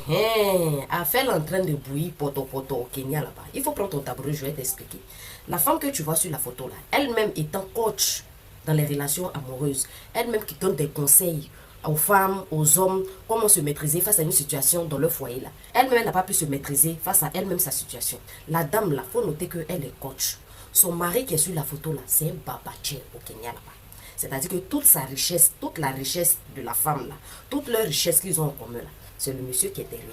À faire en train de bouillir poto au Kenya là-bas. Il faut prendre ton tabouret, je vais t'expliquer. La femme que tu vois sur la photo là, elle-même étant coach dans les relations amoureuses, elle-même qui donne des conseils aux femmes, aux hommes, comment se maîtriser face à une situation dans leur foyer là. Elle-même n'a pas pu se maîtriser face à elle-même sa situation. La dame là, faut noter qu'elle est coach. Son mari qui est sur la photo là, c'est un babaché au Kenya là-bas. C'est-à-dire que toute sa richesse, toute la richesse de la femme là, toute leur richesse qu'ils ont en commun là, c'est le monsieur qui est derrière.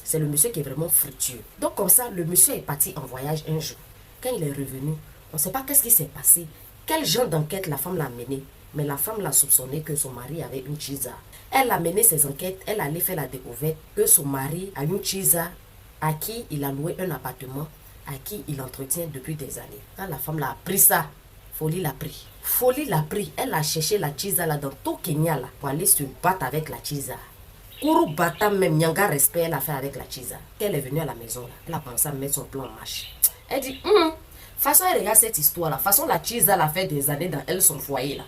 C'est le monsieur qui est vraiment fructueux. Donc comme ça, le monsieur est parti en voyage un jour. Quand il est revenu, on ne sait pas qu'est-ce qui s'est passé. Quel genre d'enquête la femme l'a mené. Mais la femme l'a soupçonné que son mari avait une chisa. Elle a mené ses enquêtes, elle allait faire la découverte que son mari a une chisa à qui il a loué un appartement, à qui il entretient depuis des années. Quand la femme l'a appris ça, Folie l'a pris. Folie l'a pris. Elle a cherché la chisa là dans tout Kenya là pour aller se battre avec la chisa. Kourou Bata même, Nyanga respect, elle a fait avec la chisa. Quand elle est venue à la maison, là, elle a pensé à mettre son plan en marche. Elle dit, façon elle regarde cette histoire là, façon la chisa l'a fait des années dans elle, son foyer là.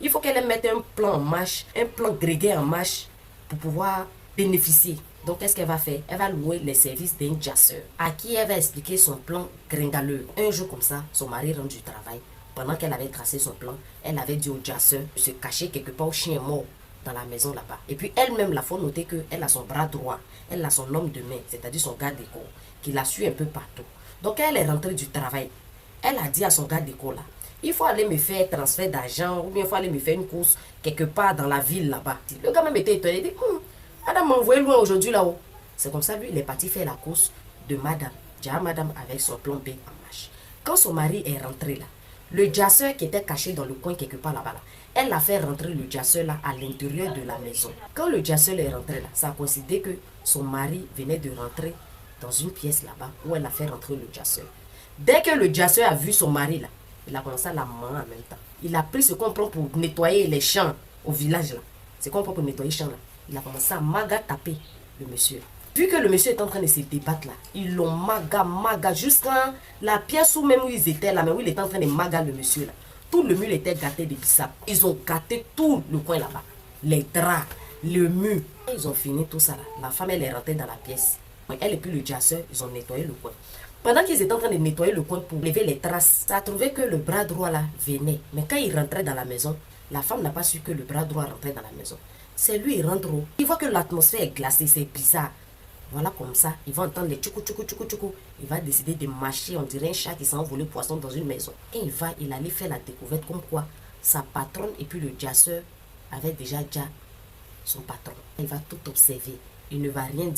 Il faut qu'elle mette un plan en marche, un plan grégué en marche pour pouvoir bénéficier. Donc qu'est-ce qu'elle va faire? Elle va louer les services d'un jasseur à qui elle va expliquer son plan gringaleux. Un jour comme ça, son mari rentre du travail. Pendant qu'elle avait tracé son plan, elle avait dit au jasseur de se cacher quelque part au chien mort dans la maison là-bas. Et puis elle-même, il faut noter qu'elle a son bras droit, elle a son homme de main, c'est-à-dire son garde d'écho, qui la suit un peu partout. Donc elle est rentrée du travail. Elle a dit à son garde d'écho là, il faut aller me faire transfert d'argent ou bien il faut aller me faire une course quelque part dans la ville là-bas. Le gars même était étonné, il dit, madame m'a envoyé loin aujourd'hui là-haut. C'est comme ça, lui, il est parti faire la course de madame. Déjà madame avec son plan B en marche. Quand son mari est rentré là, le jasseur qui était caché dans le coin quelque part là-bas, là, elle a fait rentrer le jasseur là à l'intérieur de la maison. Quand le jasseur est rentré là, ça a coïncidé que son mari venait de rentrer dans une pièce là-bas où elle a fait rentrer le jasseur. Dès que le jasseur a vu son mari là, il a commencé à la manger en même temps. Il a pris ce qu'on prend pour nettoyer les champs au village là. Ce qu'on prend pour nettoyer les champs là. Il a commencé à maga taper le monsieur. Vu que le monsieur est en train de se débattre là, ils l'ont maga jusqu'à la pièce où même où ils étaient là, mais où il était en train de maga le monsieur là. Tout le mur était gâté de bissap. Ils ont gâté tout le coin là-bas. Les draps, le mur. Ils ont fini tout ça là. La femme elle est rentrée dans la pièce. Elle et puis le jasseur, ils ont nettoyé le coin. Pendant qu'ils étaient en train de nettoyer le coin pour lever les traces, ça a trouvé que le bras droit là venait. Mais quand il rentrait dans la maison, la femme n'a pas su que le bras droit rentrait dans la maison. C'est lui, il rentre. Il voit que l'atmosphère est glacée, c'est bizarre. Voilà comme ça, il va entendre les tchoukou tchoukou tchoukou tchoukou. Il va décider de marcher, on dirait un chat qui s'est envolé poisson dans une maison. Et il allait faire la découverte comme quoi sa patronne et puis le jasseur avaient déjà son patron. Il va tout observer, il ne va rien dire.